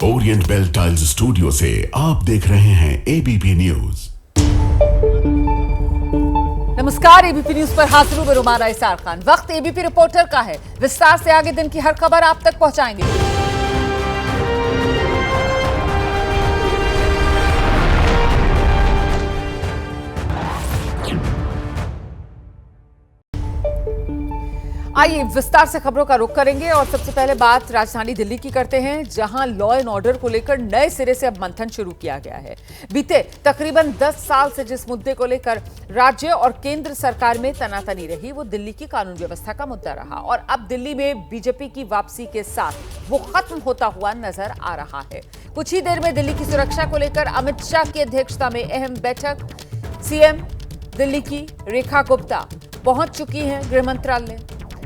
Orient bell tiles studio से आप देख रहे हैं एबीपी न्यूज। नमस्कार, एबीपी न्यूज पर हाजिर हूं मैं रुमाना इसार खान। वक्त एबीपी रिपोर्टर का है। विस्तार से आगे दिन की हर खबर आप तक पहुंचाएंगे। आइए विस्तार से खबरों का रुख करेंगे और सबसे पहले बात राजधानी दिल्ली की करते हैं, जहां लॉ एंड ऑर्डर को लेकर नए सिरे से अब मंथन शुरू किया गया है। बीते तकरीबन 10 साल से जिस मुद्दे को लेकर राज्य और केंद्र सरकार में तनातनी रही, वो दिल्ली की कानून व्यवस्था का मुद्दा रहा और अब दिल्ली में बीजेपी की वापसी के साथ वो खत्म होता हुआ नजर आ रहा है। कुछ ही देर में दिल्ली की सुरक्षा को लेकर अमित शाह की अध्यक्षता में अहम बैठक। सीएम दिल्ली की रेखा गुप्ता पहुंच चुकी हैं गृह मंत्रालय।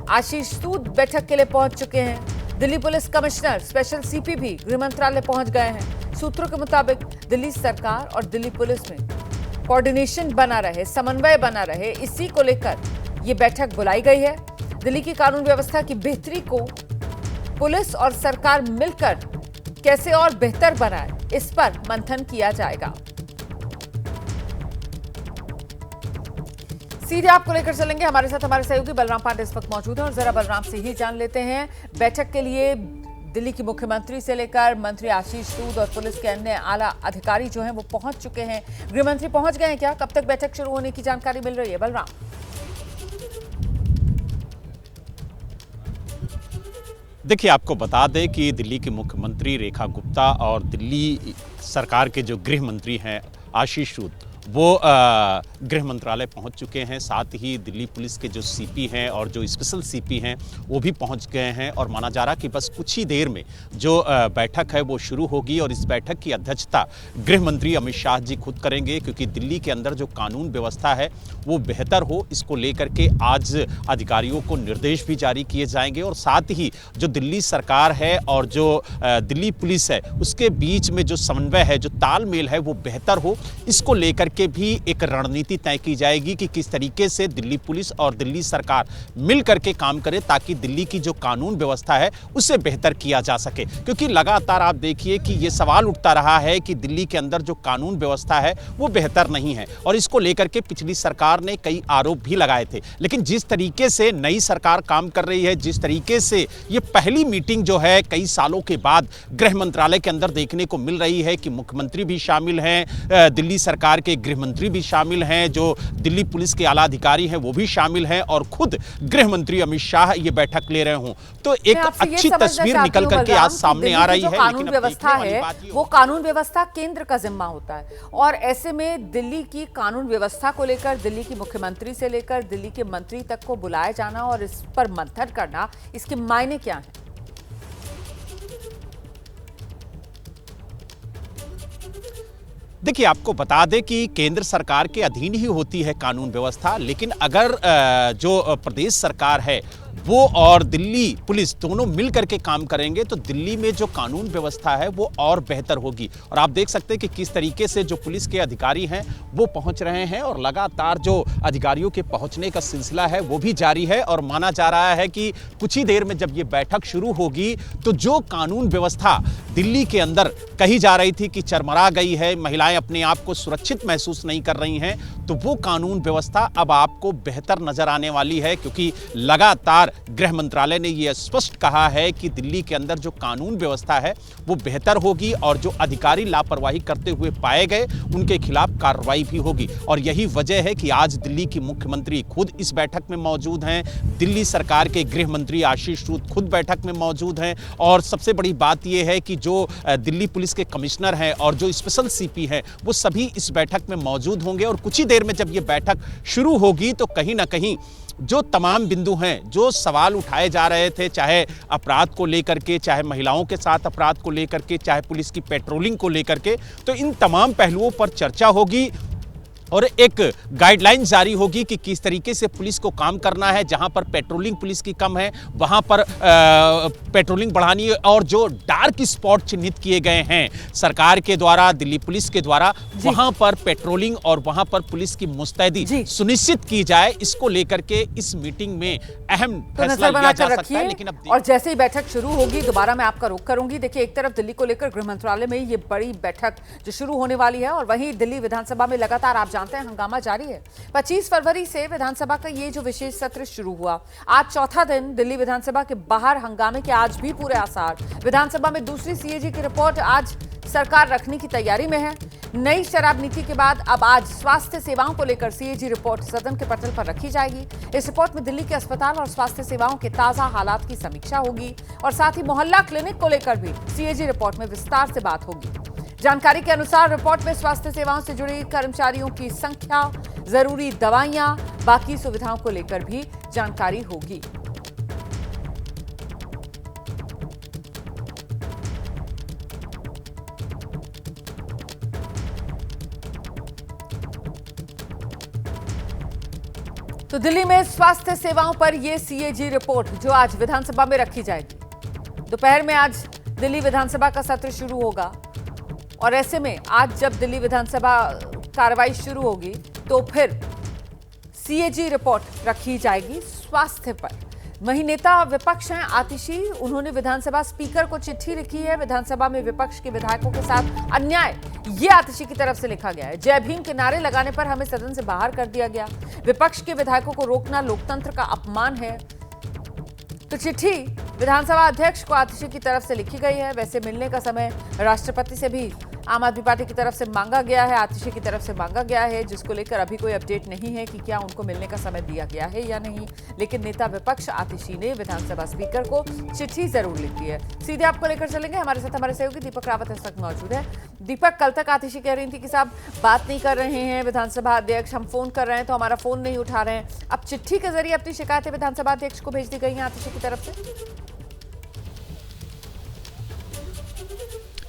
आशीष सूद बैठक के लिए पहुंच चुके हैं। Delhi police commissioner special CP भी गृह मंत्रालय पहुंच गए हैं। सूत्रों के मुताबिक दिल्ली सरकार और दिल्ली पुलिस में कोऑर्डिनेशन बना रहे, समन्वय बना रहे, इसी को लेकर यह बैठक बुलाई गई है। दिल्ली की कानून व्यवस्था की बेहतरी को पुलिस और सरकार मिलकर कैसे और बेहतर बनाए, इस पर मंथन किया जाएगा। सीधे आपको लेकर चलेंगे, हमारे साथ हमारे सहयोगी बलराम पांडे इस वक्त मौजूद हैं और जरा बलराम से ही जान लेते हैं। बैठक के लिए दिल्ली की मुख्यमंत्री से लेकर मंत्री आशीष सूद और पुलिस के अन्य आला अधिकारी जो हैं वो पहुंच चुके हैं। गृह मंत्री पहुंच गए हैं क्या? कब तक बैठक शुरू होने की जानकारी मिल रही है बलराम? देखिए, आपको बता दें कि दिल्ली की मुख्यमंत्री रेखा गुप्ता और दिल्ली सरकार के जो गृह मंत्री हैं आशीष सूद, वो गृह मंत्रालय पहुंच चुके हैं। साथ ही दिल्ली पुलिस के जो सीपी हैं और जो स्पेशल सीपी हैं वो भी पहुंच गए हैं और माना जा रहा कि बस कुछ ही देर में जो बैठक है वो शुरू होगी और इस बैठक की अध्यक्षता गृह मंत्री अमित शाह जी खुद करेंगे, क्योंकि दिल्ली के अंदर जो कानून व्यवस्था है वो बेहतर हो, इसको लेकर के आज अधिकारियों को निर्देश भी जारी किए जाएंगे और साथ ही जो दिल्ली सरकार है और जो दिल्ली पुलिस है उसके बीच में जो समन्वय है, जो तालमेल है वो बेहतर हो, इसको लेकर के भी एक रणनीति तय की जाएगी कि किस तरीके से दिल्ली पुलिस और दिल्ली सरकार मिल करके काम करे ताकि दिल्ली की जो कानून व्यवस्था है उसे बेहतर किया जा सके। क्योंकि लगातार आप देखिए कि ये सवाल उठता रहा है कि दिल्ली के अंदर जो कानून व्यवस्था है वो बेहतर नहीं है और इसको लेकर के पिछली सरकार ने कई आरोप भी लगाए थे। लेकिन जिस तरीके से नई सरकार काम कर रही है, जिस तरीके से ये पहली मीटिंग जो है कई सालों के बाद गृह मंत्रालय के अंदर देखने को मिल रही है कि मुख्यमंत्री भी शामिल हैं, दिल्ली सरकार के गृह मंत्री भी शामिल हैं, जो दिल्ली पुलिस के आला अधिकारी हैं वो भी शामिल हैं और खुद गृह मंत्री अमित शाह ये बैठक ले रहे हों, तो एक अच्छी तस्वीर निकल करके आज सामने आ रही है। कानून व्यवस्था है वो कानून व्यवस्था केंद्र का जिम्मा होता है और ऐसे में दिल्ली की कानून व्यवस्था को लेकर दिल्ली की मुख्यमंत्री से लेकर दिल्ली के मंत्री तक को बुलाया जाना और इस पर मंथन करना, इसके मायने क्या है? देखिए, आपको बता दें कि केंद्र सरकार के अधीन ही होती है कानून व्यवस्था, लेकिन अगर जो प्रदेश सरकार है वो और दिल्ली पुलिस दोनों मिल करके काम करेंगे तो दिल्ली में जो कानून व्यवस्था है वो और बेहतर होगी। और आप देख सकते हैं कि किस तरीके से जो पुलिस के अधिकारी हैं वो पहुंच रहे हैं और लगातार जो अधिकारियों के पहुंचने का सिलसिला है वो भी जारी है और माना जा रहा है कि कुछ ही देर में जब ये बैठक शुरू होगी तो जो कानून व्यवस्था दिल्ली के अंदर कही जा रही थी कि चरमरा गई है, महिलाएं अपने आप को सुरक्षित महसूस नहीं कर रही हैं, तो वो कानून व्यवस्था अब आपको बेहतर नजर आने वाली है। क्योंकि लगातार गृह मंत्रालय ने यह स्पष्ट कहा है कि दिल्ली के अंदर जो कानून व्यवस्था है वो बेहतर होगी और जो अधिकारी लापरवाही करते हुए पाए गए उनके खिलाफ कार्रवाई भी होगी। और यही वजह है कि आज दिल्ली की मुख्यमंत्री खुद इस बैठक में मौजूद हैं, दिल्ली सरकार के गृह मंत्री आशीष सूद खुद बैठक में मौजूद हैं और सबसे बड़ी बात यह है कि जो दिल्ली पुलिस के कमिश्नर हैं और जो स्पेशल सीपी हैं वो सभी इस बैठक में मौजूद होंगे। और कुछ ही देर में जब ये बैठक शुरू होगी तो कहीं ना कहीं जो तमाम बिंदु हैं, जो सवाल उठाए जा रहे थे, चाहे अपराध को लेकर के, चाहे महिलाओं के साथ अपराध को लेकर के, चाहे पुलिस की पेट्रोलिंग को लेकर के, तो इन तमाम पहलुओं पर चर्चा होगी और एक गाइडलाइन जारी होगी कि किस तरीके से पुलिस को काम करना है। जहां पर पेट्रोलिंग पुलिस की कम है वहां पर पेट्रोलिंग बढ़ानी है, और जो डार्क स्पॉट चिन्हित किए गए हैं सरकार के द्वारा, दिल्ली पुलिस के द्वारा, वहां पर पेट्रोलिंग और वहां पर पुलिस की मुस्तैदी सुनिश्चित की जाए। इसको लेकर के इस मीटिंग में अहम फैसला लिया जा सकता है। लेकिन अब और जैसे ही बैठक शुरू होगी दोबारा मैं आपका रुख करूंगी। देखिए, एक तरफ दिल्ली को लेकर गृह मंत्रालय में ये बड़ी बैठक जो शुरू होने वाली है, और वहीं दिल्ली विधानसभा में लगातार आप जानते हैं हंगामा जारी है। 25 फरवरी से विधानसभा का ये जो विशेष सत्र शुरू हुआ, आज चौथा दिन दिल्ली विधानसभा के बाहर हंगामे के आज भी पूरे आसार। विधानसभा में दूसरी सीएजी की रिपोर्ट आज सरकार रखने की तैयारी में है। नई शराब नीति के बाद अब आज स्वास्थ्य सेवाओं को लेकर सीएजी रिपोर्ट सदन के पटल पर रखी जाएगी। इस रिपोर्ट में दिल्ली के अस्पताल और स्वास्थ्य सेवाओं के ताजा हालात की समीक्षा होगी, और साथ ही मोहल्ला क्लिनिक को लेकर भी सीएजी रिपोर्ट में विस्तार से बात होगी। जानकारी के अनुसार रिपोर्ट में स्वास्थ्य सेवाओं से जुड़े कर्मचारियों की संख्या, जरूरी दवाइयां, बाकी सुविधाओं को लेकर भी जानकारी होगी। तो दिल्ली में स्वास्थ्य सेवाओं पर यह सीएजी रिपोर्ट जो आज विधानसभा में रखी जाएगी। दोपहर में आज दिल्ली विधानसभा का सत्र शुरू होगा, और ऐसे में आज जब दिल्ली विधानसभा कार्रवाई शुरू होगी तो फिर सीएजी रिपोर्ट रखी जाएगी स्वास्थ्य पर। वहीं नेता विपक्ष हैं आतिशी, उन्होंने विधानसभा स्पीकर को चिट्ठी लिखी है। विधानसभा में विपक्ष के विधायकों के साथ अन्याय, ये आतिशी की तरफ से लिखा गया है। जय भीम के नारे लगाने पर हमें सदन से बाहर कर दिया गया। विपक्ष के विधायकों को रोकना लोकतंत्र का अपमान है। तो चिट्ठी विधानसभा अध्यक्ष को आतिशी की तरफ से लिखी गई है। वैसे मिलने का समय राष्ट्रपति से भी आम आदमी पार्टी की तरफ से मांगा गया है, आतिशी की तरफ से मांगा गया है, जिसको लेकर अभी कोई अपडेट नहीं है कि क्या उनको मिलने का समय दिया गया है या नहीं। लेकिन नेता विपक्ष आतिशी ने विधानसभा स्पीकर को चिट्ठी जरूर लिखी है। सीधे आपको लेकर चलेंगे, हमारे साथ हमारे सहयोगी दीपक रावत इस वक्त मौजूद है। दीपक, कल तक आतिशी कह रही थी कि साहब बात नहीं कर रहे हैं विधानसभा अध्यक्ष, हम फोन कर रहे हैं तो हमारा फोन नहीं उठा रहे हैं। अब चिट्ठी के जरिए अपनी शिकायतें विधानसभा अध्यक्ष को भेज दी गई हैं आतिशी की तरफ से।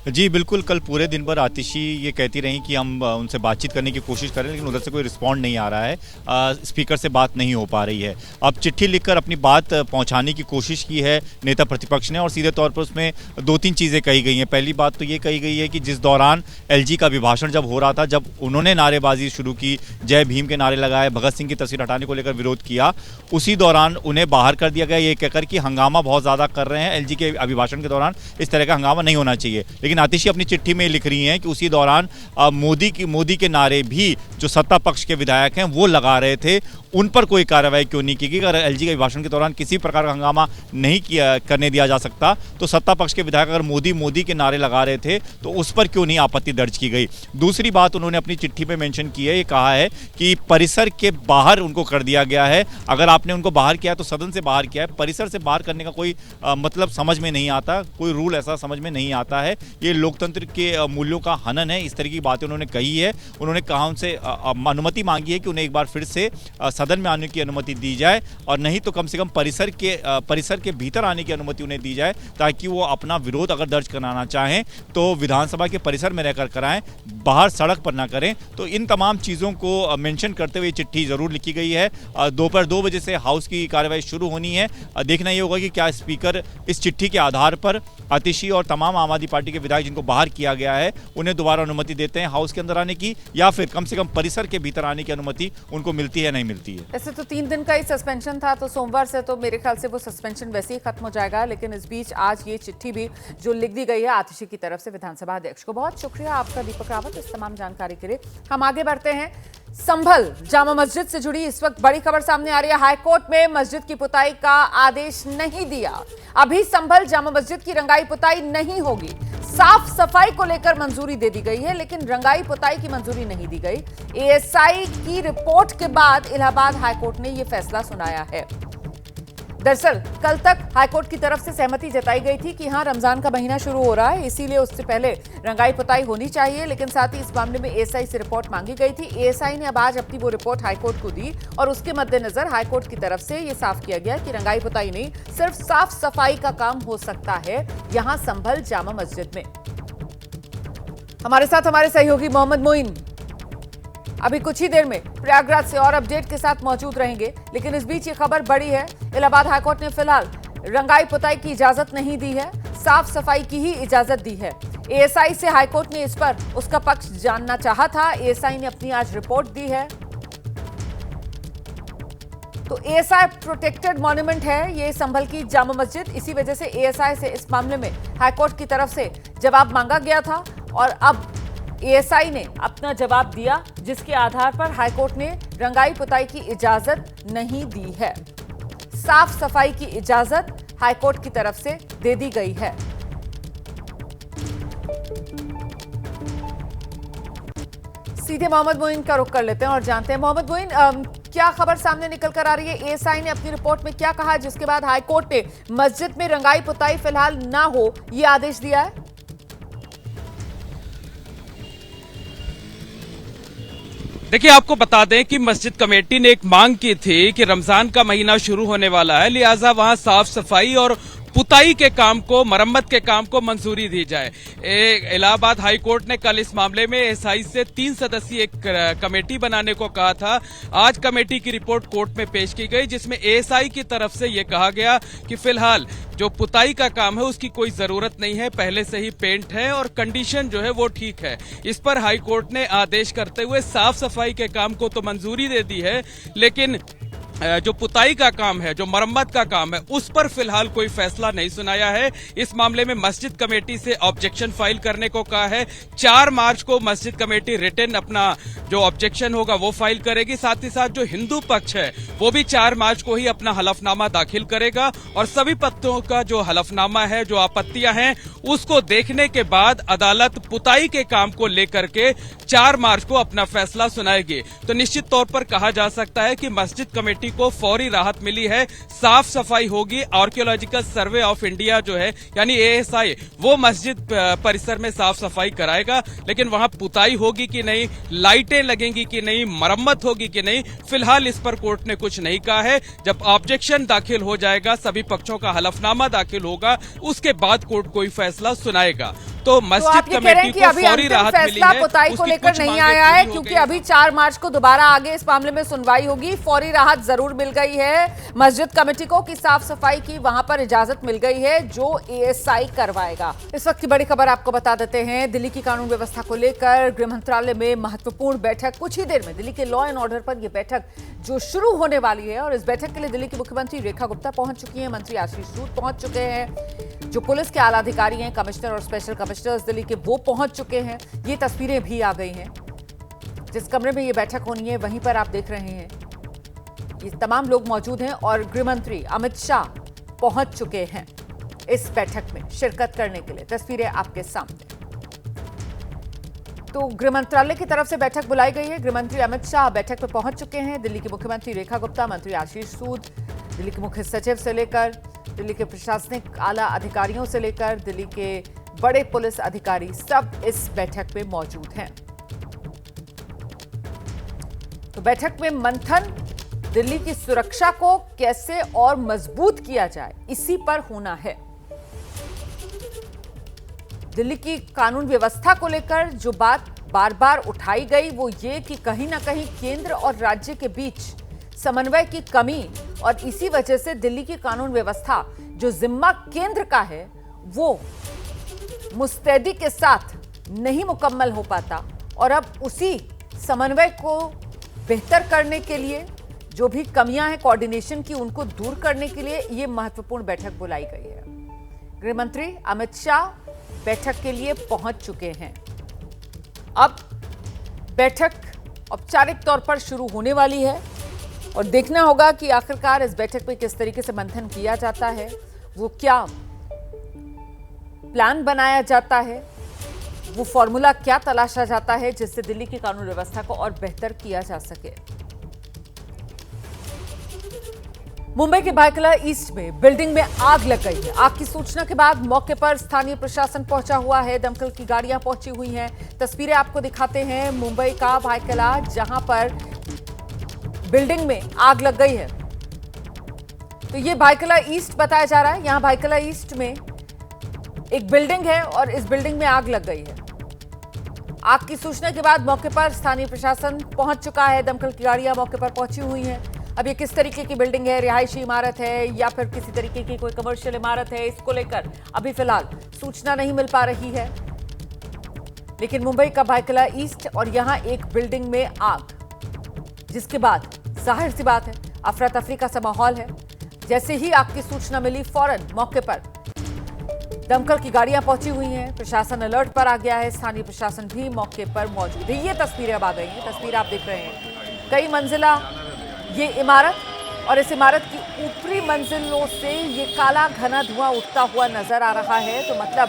जी बिल्कुल, कल पूरे दिन भर आतिशी ये कहती रही कि हम उनसे बातचीत करने की कोशिश करें, लेकिन उधर से कोई रिस्पॉन्ड नहीं आ रहा है। स्पीकर से बात नहीं हो पा रही है। अब चिट्ठी लिखकर अपनी बात पहुंचाने की कोशिश की है नेता प्रतिपक्ष ने, और सीधे तौर पर उसमें 2-3 चीज़ें कही गई हैं। पहली बात तो ये कही गई है कि जिस दौरान एलजी का अभिभाषण जब हो रहा था, जब उन्होंने नारेबाजी शुरू की, जय भीम के नारे लगाए, भगत सिंह की तस्वीर हटाने को लेकर विरोध किया, उसी दौरान उन्हें बाहर कर दिया गया ये कहकर कि हंगामा बहुत ज़्यादा कर रहे हैं एलजी के अभिभाषण के दौरान, इस तरह का हंगामा नहीं होना चाहिए। लेकिन आतिशी अपनी चिट्ठी में लिख रही हैं कि उसी दौरान मोदी के नारे भी जो सत्ता पक्ष के विधायक हैं वो लगा रहे थे, उन पर कोई कार्रवाई क्यों नहीं की गई। अगर एलजी के अभिभाषण के दौरान किसी प्रकार का हंगामा नहीं करने दिया जा सकता, तो सत्ता पक्ष के विधायक अगर मोदी के नारे लगा रहे थे तो उस पर क्यों नहीं आपत्ति दर्ज की गई। दूसरी बात उन्होंने अपनी चिट्ठी में मेंशन की है, ये कहा है कि परिसर के बाहर उनको कर दिया गया है। अगर आपने उनको बाहर किया तो सदन से बाहर किया है, परिसर से बाहर करने का कोई मतलब समझ में नहीं आता, कोई रूल ऐसा समझ में नहीं आता है। ये लोकतंत्र के मूल्यों का हनन है, इस तरह की बातें उन्होंने कही है। उन्होंने कहा उनसे अनुमति मांगी है कि उन्हें एक बार फिर से सदन में आने की अनुमति दी जाए, और नहीं तो कम से कम परिसर के भीतर आने की अनुमति उन्हें दी जाए, ताकि वो अपना विरोध अगर दर्ज कराना चाहें तो विधानसभा के परिसर में रहकर कराएं, बाहर सड़क पर ना करें। तो इन तमाम चीज़ों को मेंशन करते हुए चिट्ठी जरूर लिखी गई है। दोपहर 2 बजे से हाउस की कार्रवाई शुरू होनी है। देखना ये होगा कि क्या स्पीकर इस चिट्ठी के आधार पर आतिशी और तमाम आम आदमी पार्टी के विधायक जिनको बाहर किया गया है उन्हें दोबारा अनुमति देते हैं हाउस के अंदर आने की, या फिर कम से कम परिसर के भीतर आने की अनुमति उनको मिलती है नहीं मिलती है। वैसे तो 3 दिन का ही सस्पेंशन था, तो सोमवार से तो मेरे ख्याल से वो सस्पेंशन वैसे ही खत्म हो जाएगा। लेकिन इस बीच आज ये चिट्ठी भी जो लिख दी गई है आतिशी की तरफ से विधानसभा अध्यक्ष को। बहुत शुक्रिया आपका दीपक रावत इस तमाम जानकारी के लिए। हम आगे बढ़ते हैं। संभल जामा मस्जिद से जुड़ी इस वक्त बड़ी खबर सामने आ रही है। हाईकोर्ट में मस्जिद की पुताई का आदेश नहीं दिया। अभी संभल जामा मस्जिद की रंगाई पुताई नहीं होगी। साफ सफाई को लेकर मंजूरी दे दी गई है, लेकिन रंगाई पुताई की मंजूरी नहीं दी गई। एएसआई की रिपोर्ट के बाद इलाहाबाद हाईकोर्ट ने यह फैसला सुनाया है। दरअसल कल तक हाईकोर्ट की तरफ से सहमति जताई गई थी कि हां रमजान का महीना शुरू हो रहा है, इसीलिए उससे पहले रंगाई पुताई होनी चाहिए। लेकिन साथ ही इस मामले में एएसआई से रिपोर्ट मांगी गई थी। एएसआई ने अब आज अपनी वो रिपोर्ट हाईकोर्ट को दी, और उसके मद्देनजर हाईकोर्ट की तरफ से ये साफ किया गया कि रंगाई पुताई नहीं, सिर्फ साफ सफाई का काम हो सकता है यहां संभल जामा मस्जिद में। हमारे साथ हमारे सहयोगी मोहम्मद मोइन। अभी कुछ ही देर में प्रयागराज से और अपडेट के साथ मौजूद रहेंगे, लेकिन इस बीच ये खबर बड़ी है। इलाहाबाद हाईकोर्ट ने फिलहाल रंगाई पुताई की इजाजत नहीं दी है, साफ सफाई की ही इजाजत दी है। एएसआई से हाईकोर्ट ने इस पर उसका पक्ष जानना चाहा था। एएसआई ने अपनी आज रिपोर्ट दी है। तो एएसआई प्रोटेक्टेड मॉन्यूमेंट है ये संभल की जामा मस्जिद, इसी वजह से एएसआई से इस मामले में हाईकोर्ट की तरफ से जवाब मांगा गया था और अब एएसआई ने अपना जवाब दिया, जिसके आधार पर हाईकोर्ट ने रंगाई पुताई की इजाजत नहीं दी है। साफ सफाई की इजाजत हाईकोर्ट की तरफ से दे दी गई है। सीधे मोहम्मद मोइन का रुख कर लेते हैं और जानते हैं मोहम्मद मोइन, क्या खबर सामने निकल कर आ रही है? एएसआई ने अपनी रिपोर्ट में क्या कहा, जिसके बाद हाईकोर्ट ने मस्जिद में रंगाई पुताई फिलहाल ना हो यह आदेश दिया है? देखिए, आपको बता दें कि मस्जिद कमेटी ने एक मांग की थी कि रमजान का महीना शुरू होने वाला है, लिहाजा वहां साफ सफाई और पुताई के काम को, मरम्मत के काम को मंजूरी दी जाए। इलाहाबाद हाईकोर्ट ने कल इस मामले में एएसआई से 3 सदस्यीय एक कमेटी बनाने को कहा था। आज कमेटी की रिपोर्ट कोर्ट में पेश की गई, जिसमें एएसआई की तरफ से यह कहा गया कि फिलहाल जो पुताई का काम है उसकी कोई जरूरत नहीं है, पहले से ही पेंट है और कंडीशन जो है वो ठीक है। इस पर हाईकोर्ट ने आदेश करते हुए साफ सफाई के काम को तो मंजूरी दे दी है, लेकिन जो पुताई का काम है, जो मरम्मत का काम है, उस पर फिलहाल कोई फैसला नहीं सुनाया है। इस मामले में मस्जिद कमेटी से ऑब्जेक्शन फाइल करने को कहा है। 4 मार्च को मस्जिद कमेटी रिटन अपना जो ऑब्जेक्शन होगा वो फाइल करेगी। साथ ही साथ जो हिंदू पक्ष है वो भी 4 मार्च को ही अपना हलफनामा दाखिल करेगा और सभी पक्षों का जो हलफनामा है, जो आपत्तियां हैं, उसको देखने के बाद अदालत पुताई के काम को लेकर के 4 मार्च को अपना फैसला सुनाएगी। तो निश्चित तौर पर कहा जा सकता है कि मस्जिद कमेटी को फौरी राहत मिली है, साफ सफाई होगी। आर्कियोलॉजिकल सर्वे ऑफ इंडिया जो है यानी एएसआई, वो मस्जिद परिसर में साफ सफाई कराएगा, लेकिन वहां पुताई होगी कि नहीं, लाइटें लगेंगी कि नहीं, मरम्मत होगी कि नहीं, फिलहाल इस पर कोर्ट ने कुछ नहीं कहा है। जब ऑब्जेक्शन दाखिल हो जाएगा, सभी पक्षों का हलफनामा दाखिल होगा, उसके बाद कोर्ट कोई फैसला सुनाएगा। तो मस्जिद कमेटी को फौरी राहत मिली है, पुताई को लेकर नहीं आया है, क्योंकि अभी 4 मार्च को दोबारा आगे इस मामले में सुनवाई होगी। फौरी राहत जरूर मिल गई है मस्जिद कमेटी को कि साफ सफाई की वहां पर इजाजत मिल गई है, जो एएसआई करवाएगा। इस वक्त की बड़ी खबर आपको बता देते हैं, दिल्ली की कानून व्यवस्था को लेकर गृह मंत्रालय में महत्वपूर्ण बैठक। कुछ ही देर में दिल्ली के लॉ एंड ऑर्डर पर यह बैठक जो शुरू होने वाली है, और इस बैठक के लिए दिल्ली की मुख्यमंत्री रेखा गुप्ता पहुंच चुकी हैं, मंत्री आशीष सूद पहुंच चुके हैं, जो पुलिस के आला अधिकारी हैं, कमिश्नर और स्पेशल कमिश्नर्स दिल्ली के, वो पहुंच चुके हैं। ये तस्वीरें भी आ गई हैं। जिस कमरे में ये बैठक होनी है वहीं पर आप देख रहे हैं, ये तमाम लोग मौजूद हैं और गृह मंत्री अमित शाह पहुंच चुके हैं इस बैठक में शिरकत करने के लिए। तस्वीरें आपके सामने। तो गृह मंत्रालय की तरफ से बैठक बुलाई गई है। गृह मंत्री अमित शाह बैठक पर पहुंच चुके हैं। दिल्ली की मुख्यमंत्री रेखा गुप्ता, मंत्री आशीष सूद, दिल्ली के मुख्य सचिव से लेकर दिल्ली के प्रशासनिक आला अधिकारियों से लेकर दिल्ली के बड़े पुलिस अधिकारी, सब इस बैठक में मौजूद हैं। तो बैठक में मंथन दिल्ली की सुरक्षा को कैसे और मजबूत किया जाए, इसी पर होना है। दिल्ली की कानून व्यवस्था को लेकर जो बात बार बार उठाई गई वो ये कि कहीं ना कहीं केंद्र और राज्य के बीच समन्वय की कमी, और इसी वजह से दिल्ली की कानून व्यवस्था जो जिम्मा केंद्र का है वो मुस्तैदी के साथ नहीं मुकम्मल हो पाता। और अब उसी समन्वय को बेहतर करने के लिए जो भी कमियां हैं कोऑर्डिनेशन की, उनको दूर करने के लिए ये महत्वपूर्ण बैठक बुलाई गई है। गृह मंत्री अमित शाह बैठक के लिए पहुंच चुके हैं। अब बैठक औपचारिक तौर पर शुरू होने वाली है और देखना होगा कि आखिरकार इस बैठक में किस तरीके से मंथन किया जाता है, वो क्या प्लान बनाया जाता है, वो फॉर्मूला क्या तलाशा जाता है जिससे दिल्ली की कानून व्यवस्था को और बेहतर किया जा सके। मुंबई के भायखला ईस्ट में बिल्डिंग में आग लग गई है। आग की सूचना के बाद मौके पर स्थानीय प्रशासन पहुंचा हुआ है, दमकल की गाड़ियां पहुंची हुई हैं। तस्वीरें आपको दिखाते हैं मुंबई का भायखला, जहां पर बिल्डिंग में आग लग गई है। तो ये भायखला ईस्ट बताया जा रहा है। यहां भायखला ईस्ट में एक बिल्डिंग है और इस बिल्डिंग में आग लग गई है। आग की सूचना के बाद मौके पर स्थानीय प्रशासन पहुंच चुका है, दमकल की गाड़ियां मौके पर पहुंची हुई हैं। अब ये किस तरीके की बिल्डिंग है, रिहायशी इमारत है या फिर किसी तरीके की कोई कमर्शियल इमारत है, इसको लेकर अभी फिलहाल सूचना नहीं मिल पा रही है। लेकिन मुंबई का भायखला ईस्ट और यहां एक बिल्डिंग में आग, जिसके बाद जाहिर सी बात है अफरा तफरी का सा माहौल है। जैसे ही आग की सूचना मिली फौरन मौके पर दमकल की गाड़ियां पहुंची हुई हैं, प्रशासन अलर्ट पर आ गया है, स्थानीय प्रशासन भी मौके पर मौजूद है। ये तस्वीरें अब आ गई हैं, तस्वीर आप देख रहे हैं, कई मंजिला ये इमारत और इस इमारत की ऊपरी मंजिलों से ये काला घना धुआं उठता हुआ नजर आ रहा है। तो मतलब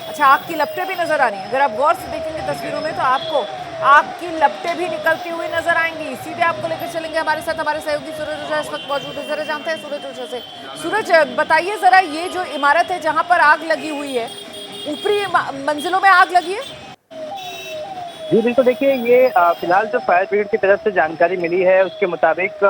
अच्छा, आग की लपटें भी नजर आ रही हैं। अगर आप गौर से देखेंगे तस्वीरों में तो आपको आग की लपटें भी निकलती हुई नजर आएंगी। सीधे आपको लेकर चलेंगे हमारे साथ हमारे सहयोगी सूरज ओझा इस वक्त मौजूद है। जरा जानते हैं सूरज ओझा से। सूरज, बताइए जरा, ये जो इमारत है जहां पर आग लगी हुई है, ऊपरी मंजिलों में आग लगी है? जी बिल्कुल, देखिए ये फिलहाल जो फायर ब्रिगेड की तरफ से जानकारी मिली है उसके मुताबिक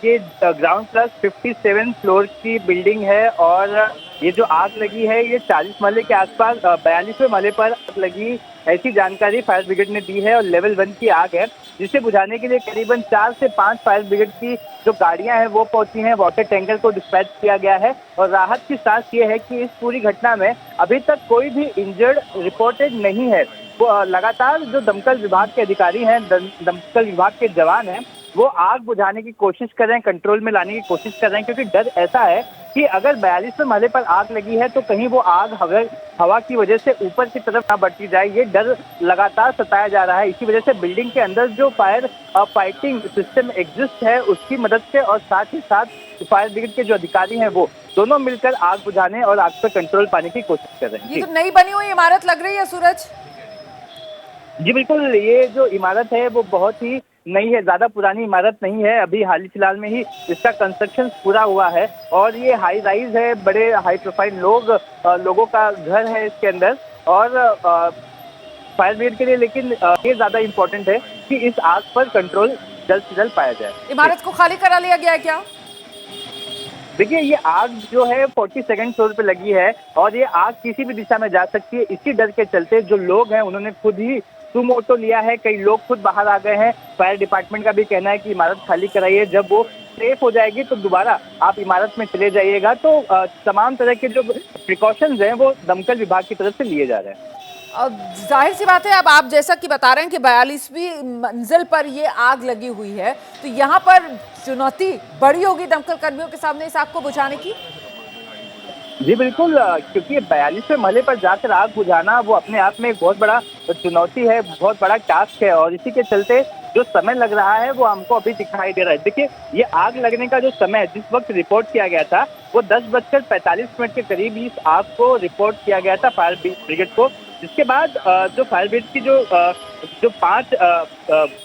ये ग्राउंड प्लस 57 फ्लोर की बिल्डिंग है और ये जो आग लगी है ये 40 महले के आसपास 42वें महले पर आग लगी, ऐसी जानकारी फायर ब्रिगेड ने दी है। और लेवल 1 की आग है, जिसे बुझाने के लिए करीबन 4 से 5 फायर ब्रिगेड की जो गाड़ियां हैं वो पहुंची हैं, वाटर टैंकर को डिस्पैच किया गया है। और राहत की सांस ये है कि इस पूरी घटना में अभी तक कोई भी इंजर्ड रिपोर्टेड नहीं है। वो लगातार जो दमकल विभाग के अधिकारी हैं, दमकल विभाग के जवान हैं, वो आग बुझाने की कोशिश कर रहे हैं, कंट्रोल में लाने की कोशिश कर रहे हैं, क्योंकि डर ऐसा है कि अगर 42वें महले पर आग लगी है तो कहीं वो आग हवा की वजह से ऊपर की तरफ ना बढ़ती जाए, ये डर लगातार सताया जा रहा है। इसी वजह से बिल्डिंग के अंदर जो फायर फाइटिंग सिस्टम एग्जिस्ट है उसकी मदद से और साथ ही साथ फायर ब्रिगेड के जो अधिकारी हैं वो दोनों मिलकर आग बुझाने और आग पर कंट्रोल पाने की कोशिश कर रहे हैं। ये तो नई बनी हुई इमारत लग रही है सूरज। जी बिल्कुल, ये जो इमारत है वो बहुत ही नई है, ज्यादा पुरानी इमारत नहीं है। अभी हाल ही फिलहाल में ही इसका कंस्ट्रक्शन पूरा हुआ है और ये हाई राइज है, बड़े हाई प्रोफाइल लोगों का घर है इसके अंदर। और फायर ब्रिगेड के लिए लेकिन ये ज्यादा इम्पोर्टेंट है कि इस आग पर कंट्रोल जल्द से जल्द पाया जाए। इमारत को खाली करा लिया गया है क्या? देखिए ये आग जो है 42nd फ्लोर पे लगी है और ये आग किसी भी दिशा में जा सकती है। इसी डर के चलते जो लोग हैं उन्होंने खुद ही सुमोटो लिया है, कई लोग खुद बाहर आ गए हैं। फायर डिपार्टमेंट का भी कहना है कि इमारत खाली कराइए, जब वो सेफ हो जाएगी तो दोबारा आप इमारत में चले जाइएगा। तो तमाम तरह के जो प्रिकॉशंस हैं वो दमकल विभाग की तरफ से लिए जा रहे हैं। अब जाहिर सी बात है, अब आप जैसा कि बता रहे हैं कि 42वीं मंजिल पर ये आग लगी हुई है, तो यहाँ पर चुनौती बड़ी होगी दमकल कर्मियों के सामने इस आग को बुझाने की। जी बिल्कुल, क्योंकि 42वें महले पर जाकर आग बुझाना वो अपने आप में एक बहुत बड़ा चुनौती है, बहुत बड़ा टास्क है। और इसी के चलते जो समय लग रहा है वो हमको अभी दिखाई दे रहा है। देखिए ये आग लगने का जो समय जिस वक्त रिपोर्ट किया गया था वो 10:45 के करीब इस आग को रिपोर्ट किया गया था फायर ब्रिगेड को। जिसके बाद जो फायर ब्रिगेड की जो 5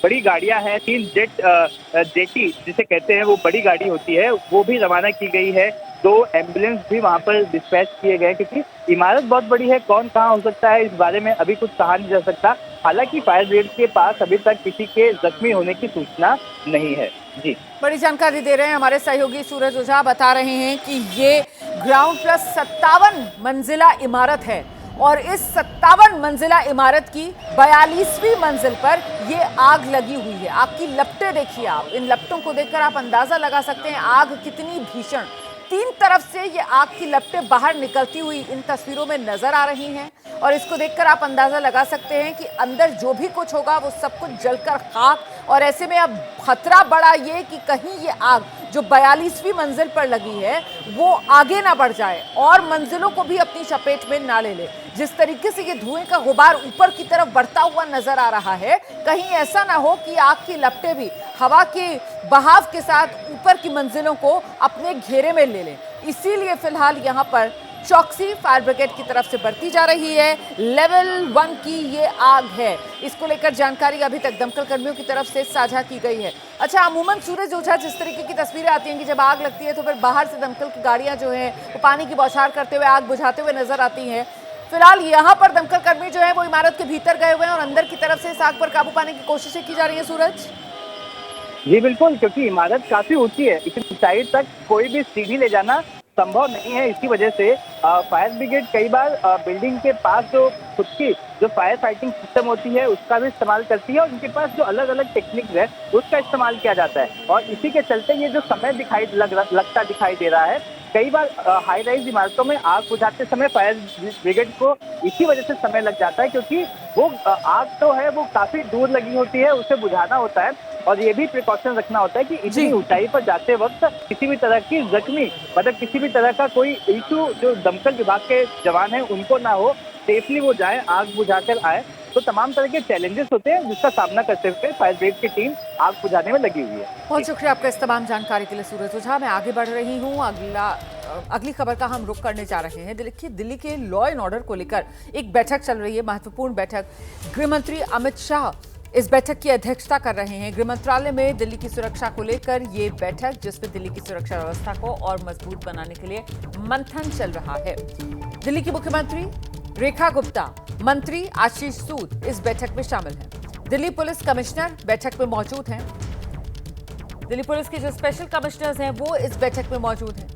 बड़ी गाड़ियां हैं, 3 जेटी जिसे कहते हैं वो बड़ी गाड़ी होती है, वो भी रवाना की गई है। 2 एम्बुलेंस भी वहां पर डिस्पैच किए गए, क्योंकि इमारत बहुत बड़ी है, कौन कहां हो सकता है इस बारे में अभी कुछ कहा नहीं जा सकता। हालांकि फायर ब्रिगेड के पास अभी तक किसी के जख्मी होने की सूचना नहीं है। जी, बड़ी जानकारी दे रहे हैं हमारे सहयोगी सूरज ओझा। बता रहे हैं कि ये ग्राउंड प्लस 57 मंजिला इमारत है और इस 57 मंजिला इमारत की 42वीं मंजिल पर ये आग लगी हुई है। आग की लपटें देखिए आप, इन लपटों को देखकर आप अंदाजा लगा सकते हैं आग कितनी भीषण। 3 तरफ से ये आग की लपटें बाहर निकलती हुई इन तस्वीरों में नजर आ रही हैं और इसको देखकर आप अंदाजा लगा सकते हैं कि अंदर जो भी कुछ होगा वो सब कुछ जलकर खाक। और ऐसे में अब खतरा बड़ा ये कि कहीं ये आग जो 42वीं मंजिल पर लगी है वो आगे ना बढ़ जाए और मंजिलों को भी अपनी चपेट में ना ले ले। जिस तरीके से ये धुएं का गुबार ऊपर की तरफ बढ़ता हुआ नजर आ रहा है, कहीं ऐसा ना हो कि आग की लपटें भी हवा के बहाव के साथ ऊपर की मंजिलों को अपने घेरे में ले लें। इसीलिए फिलहाल यहाँ पर चौकसी फायर ब्रिगेड की तरफ से बढ़ती जा रही है। लेवल 1 की ये आग है, इसको लेकर जानकारी अभी तक दमकल कर्मियों की तरफ से साझा की गई है। अच्छा, अमूमन सूरज ओझा, जिस तरीके की तस्वीरें आती हैं कि जब आग लगती है तो फिर बाहर से दमकल की गाड़ियां जो हैं वो पानी की बौछार करते हुए आग बुझाते हुए नजर आती हैं। फिलहाल यहाँ पर दमकल कर्मी जो है वो इमारत के भीतर गए हुए हैं और अंदर की तरफ से इस आग पर काबू पाने की कोशिशें की जा रही है। सूरज जी बिल्कुल, क्योंकि इमारत काफी ऊंची है, इतनी ऊंचाई तक कोई भी सीढ़ी ले जाना संभव नहीं है। इसी वजह से फायर ब्रिगेड कई बार बिल्डिंग के पास जो खुद की जो फायर फाइटिंग सिस्टम होती है उसका भी इस्तेमाल करती है, और उनके पास जो अलग अलग टेक्निक है उसका इस्तेमाल किया जाता है। और इसी के चलते ये जो समय लगता दिखाई दे रहा है, कई बार हाई राइज इमारतों में आग बुझाते समय फायर ब्रिगेड को इसी वजह से समय लग जाता है, क्योंकि वो आग तो है वो काफी दूर लगी होती है, उसे बुझाना होता है, और ये भी प्रिकॉशन रखना होता है कि इतनी ऊंचाई पर जाते वक्त किसी भी तरह की जख्मी मतलब किसी भी तरह का कोई इशू जो दमकल विभाग के जवान हैं उनको ना हो, सेफली वो जाए, आग बुझाकर आए। तो तमाम तरह के चैलेंजेस होते हैं जिसका सामना करते हुए फायर ब्रिगेड की टीम आग बुझाने में लगी हुई है। बहुत शुक्रिया आपका इस तमाम जानकारी के लिए सूरज ओझा। मैं आगे बढ़ रही हूँ, अगली खबर का हम रुख करने जा रहे हैं। दिल्ली के लॉ एंड ऑर्डर को लेकर एक बैठक चल रही है, महत्वपूर्ण बैठक। गृह मंत्री अमित शाह इस बैठक की अध्यक्षता कर रहे हैं। गृह मंत्रालय में दिल्ली की सुरक्षा को लेकर ये बैठक, जिसमें दिल्ली की सुरक्षा व्यवस्था को और मजबूत बनाने के लिए मंथन चल रहा है। दिल्ली की मुख्यमंत्री रेखा गुप्ता, मंत्री आशीष सूद इस बैठक में शामिल हैं। दिल्ली पुलिस कमिश्नर बैठक में मौजूद हैं। दिल्ली पुलिस के जो स्पेशल कमिश्नर्स हैं वो इस बैठक में मौजूद हैं।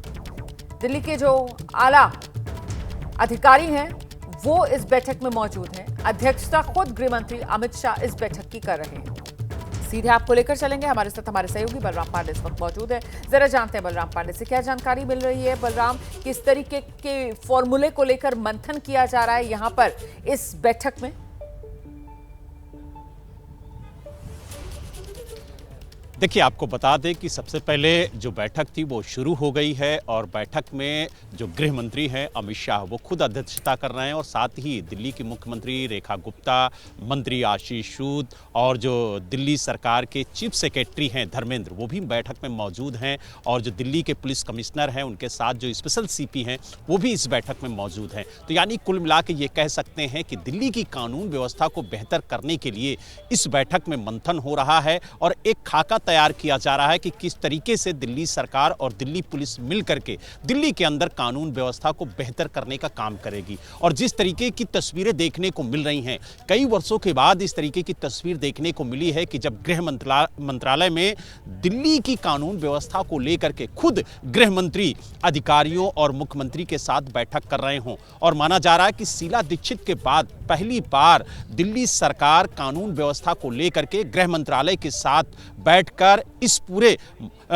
दिल्ली के जो आला अधिकारी हैं वो इस बैठक में मौजूद हैं। अध्यक्षता खुद गृह मंत्री अमित शाह इस बैठक की कर रहे हैं। सीधे आपको लेकर चलेंगे, हमारे साथ हमारे सहयोगी बलराम पांडे इस वक्त मौजूद है। जरा जानते हैं बलराम पांडे से क्या जानकारी मिल रही है। बलराम, किस तरीके के फॉर्मूले को लेकर मंथन किया जा रहा है यहां पर इस बैठक में? देखिए, आपको बता दें कि सबसे पहले जो बैठक थी वो शुरू हो गई है, और बैठक में जो गृह मंत्री हैं अमित शाह वो खुद अध्यक्षता कर रहे हैं, और साथ ही दिल्ली की मुख्यमंत्री रेखा गुप्ता, मंत्री आशीष सूद और जो दिल्ली सरकार के चीफ सेक्रेटरी हैं धर्मेंद्र, वो भी बैठक में मौजूद हैं, और जो दिल्ली के पुलिस कमिश्नर हैं उनके साथ जो स्पेशल सीपी हैं वो भी इस बैठक में मौजूद हैं। तो यानी कुल मिला के ये कह सकते हैं कि दिल्ली की कानून व्यवस्था को बेहतर करने के लिए इस बैठक में मंथन हो रहा है, और एक खाका तैयार किया जा रहा है कि किस तरीके से दिल्ली सरकार और दिल्ली पुलिस मिल करके दिल्ली के अंदर कानून व्यवस्था को बेहतर करने का काम करेगी। और जिस तरीके की तस्वीरें देखने को मिल रही हैं, कई वर्षों के बाद इस तरीके की तस्वीर देखने को मिली है कि जब गृह मंत्रालय में दिल्ली की कानून व्यवस्था को लेकर के खुद गृह मंत्री अधिकारियों और मुख्यमंत्री के साथ बैठक कर रहे हों, और माना जा रहा है कि शीला दीक्षित के बाद पहली बार दिल्ली सरकार कानून व्यवस्था को लेकर के गृह मंत्रालय के साथ बैठकर इस पूरे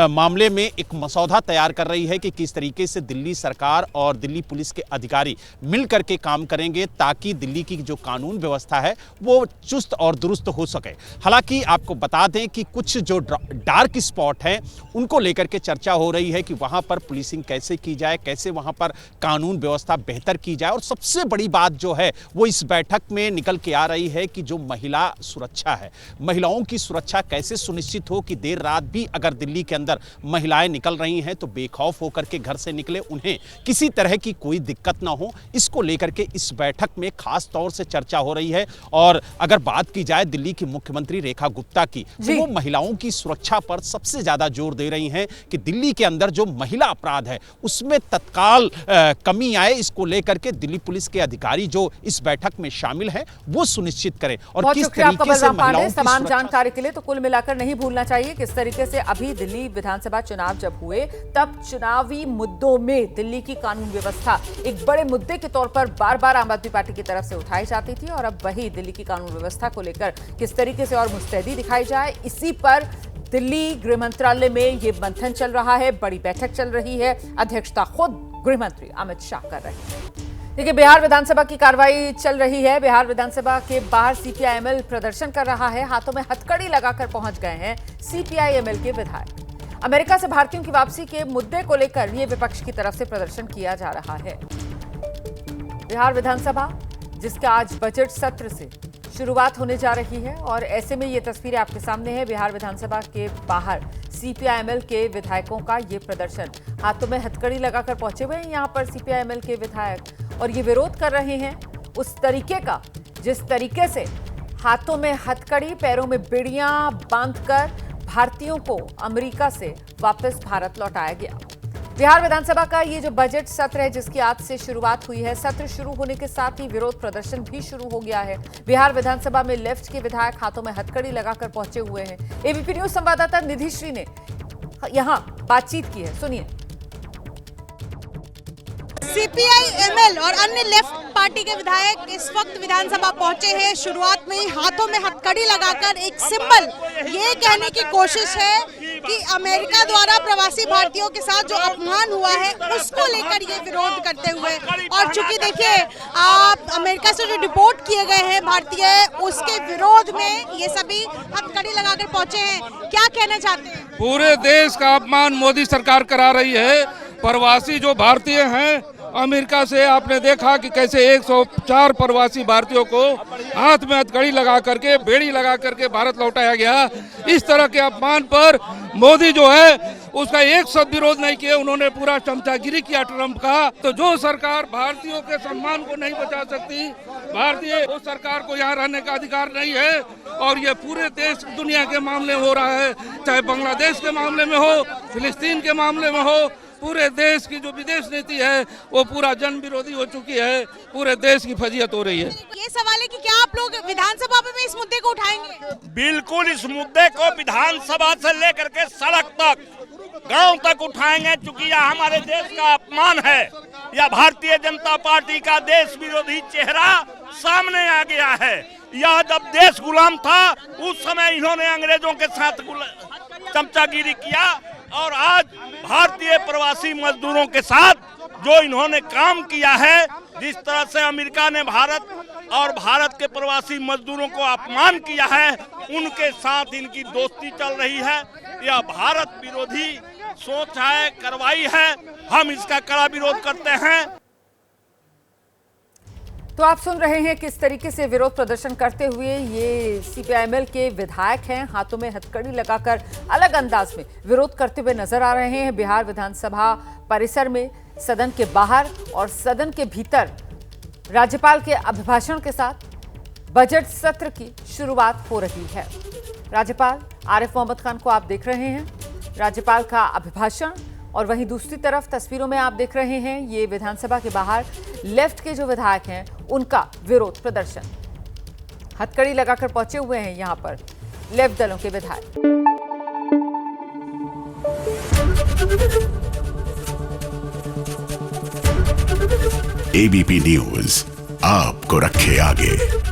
मामले में एक मसौदा तैयार कर रही है कि किस तरीके से दिल्ली सरकार और दिल्ली पुलिस के अधिकारी मिलकर के काम करेंगे ताकि दिल्ली की जो कानून व्यवस्था है वो चुस्त और दुरुस्त हो सके। हालांकि आपको बता दें कि कुछ जो डार्क स्पॉट हैं उनको लेकर के चर्चा हो रही है कि वहां पर पुलिसिंग कैसे की जाए, कैसे वहां पर कानून व्यवस्था बेहतर की जाए, और सबसे बड़ी बात जो है वो इस बैठक में निकल के आ रही है कि जो महिला सुरक्षा है, महिलाओं की सुरक्षा कैसे सुनिश्चित हो कि देर रात भी अगर दिल्ली के अंदर महिलाएं निकल रही हैं तो बेखौफ होकर के घर से निकले, उन्हें किसी तरह की कोई दिक्कत ना हो। इसको लेकर के इस बैठक में खास तौर से चर्चा हो रही है। और अगर बात की जाए दिल्ली की मुख्यमंत्री रेखा गुप्ता की, तो वो महिलाओं की सुरक्षा पर सबसे ज्यादा जोर दे रही हैं कि दिल्ली के अंदर जो महिला अपराध है उसमें तत्काल कमी आए। इसको लेकर के दिल्ली पुलिस के अधिकारी जो इस बैठक में शामिल हैं वो सुनिश्चित करें। और किस तरीके से महिलाओं की तमाम जानकारी के लिए तो कुल मिलाकर नहीं भूलना चाहिए किस तरीके से अभी दिल्ली विधानसभा चुनाव जब हुए तब चुनावी मुद्दों में दिल्ली की कानून व्यवस्था एक बड़े मुद्दे के तौर पर बार बार आम आदमी पार्टी की तरफ से उठाई जाती थी, और अब वही दिल्ली की कानून व्यवस्था को लेकर किस तरीके से और मुस्तैदी दिखाई जाए, इसी पर दिल्ली गृह मंत्रालय में ये मंथन चल रहा है, बड़ी बैठक चल रही है। अध्यक्षता खुद गृह मंत्री अमित शाह कर रहे हैं। देखिए, बिहार विधानसभा की कार्रवाई चल रही है। बिहार विधानसभा के बाहर सीपीआई-एमएल प्रदर्शन कर रहा है। हाथों में हथकड़ी लगाकर पहुंच गए हैं सीपीआई-एमएल के विधायक। अमेरिका से भारतीयों की वापसी के मुद्दे को लेकर ये विपक्ष की तरफ से प्रदर्शन किया जा रहा है। बिहार विधानसभा जिसका आज बजट सत्र से शुरुआत होने जा रही है, और ऐसे में ये तस्वीरें आपके सामने है। बिहार विधानसभा के बाहर सीपीआई-एमएल के विधायकों का ये प्रदर्शन, हाथों में हथकड़ी लगाकर पहुंचे हुए हैं यहाँ पर सीपीआई-एमएल के विधायक, और ये विरोध कर रहे हैं उस तरीके का जिस तरीके से हाथों में हथकड़ी, पैरों में बेड़ियां बांधकर भारतीयों को अमेरिका से वापस भारत लौटाया गया। बिहार विधानसभा का ये जो बजट सत्र है जिसकी आज से शुरुआत हुई है, सत्र शुरू होने के साथ ही विरोध प्रदर्शन भी शुरू हो गया है। बिहार विधानसभा में लेफ्ट के विधायक हाथों में हथकड़ी लगाकर पहुंचे हुए हैं। एबीपी न्यूज संवाददाता निधि श्री ने यहां बातचीत की है, सुनिए। सीपीआई एमएल और अन्य लेफ्ट पार्टी के विधायक इस वक्त विधानसभा पहुंचे हैं। शुरुआत में ही हाथों में हथकड़ी लगाकर एक सिंबल ये कहने की कोशिश है कि अमेरिका द्वारा प्रवासी भारतीयों के साथ जो अपमान हुआ है उसको लेकर ये विरोध करते हुए, और चूंकि देखिए आप अमेरिका से जो डिपोर्ट किए गए हैं भारतीय, उसके विरोध में ये सभी हथकड़ी लगाकर पहुंचे हैं। क्या कहना चाहते हैं? पूरे देश का अपमान मोदी सरकार करा रही है। प्रवासी जो भारतीय हैं अमेरिका से, आपने देखा कि कैसे 104 प्रवासी भारतीयों को हाथ में हथकड़ी लगा करके, बेड़ी लगा करके भारत लौटाया गया। इस तरह के अपमान पर मोदी जो है उसका एक शब्द विरोध नहीं किया, उन्होंने पूरा चमचागिरी किया ट्रंप का। तो जो सरकार भारतीयों के सम्मान को नहीं बचा सकती, भारतीय उस सरकार को यहाँ रहने का अधिकार नहीं है। और ये पूरे देश दुनिया के मामले में हो रहा है, चाहे बांग्लादेश के मामले में हो, फिलिस्तीन के मामले में हो, पूरे देश की जो विदेश नीति है वो पूरा जन विरोधी हो चुकी है, पूरे देश की फजीहत हो रही है। ये सवाल है कि क्या आप लोग विधानसभा में इस मुद्दे को उठाएंगे? बिल्कुल, इस मुद्दे को विधानसभा से लेकर के सड़क तक, गांव तक उठाएंगे, क्योंकि यह हमारे देश का अपमान है। यह भारतीय जनता पार्टी का देश विरोधी चेहरा सामने आ गया है। यह जब देश गुलाम था उस समय इन्होंने अंग्रेजों के साथ चमचागिरी किया, और आज भारतीय प्रवासी मजदूरों के साथ जो इन्होंने काम किया है, जिस तरह से अमेरिका ने भारत और भारत के प्रवासी मजदूरों को अपमान किया है, उनके साथ इनकी दोस्ती चल रही है। यह भारत विरोधी सोच है, कार्रवाई है, हम इसका कड़ा विरोध करते हैं। तो आप सुन रहे हैं किस तरीके से विरोध प्रदर्शन करते हुए ये सीपीआईएमएल के विधायक हैं, हाथों में हथकड़ी लगाकर अलग अंदाज में विरोध करते हुए नजर आ रहे हैं। बिहार विधानसभा परिसर में सदन के बाहर और सदन के भीतर राज्यपाल के अभिभाषण के साथ बजट सत्र की शुरुआत हो रही है। राज्यपाल आरिफ मोहम्मद खान को आप देख रहे हैं, राज्यपाल का अभिभाषण, और वहीं दूसरी तरफ तस्वीरों में आप देख रहे हैं ये विधानसभा के बाहर लेफ्ट के जो विधायक हैं उनका विरोध प्रदर्शन। हथकड़ी लगाकर पहुंचे हुए हैं यहां पर लेफ्ट दलों के विधायक। एबीपी न्यूज आपको रखे आगे।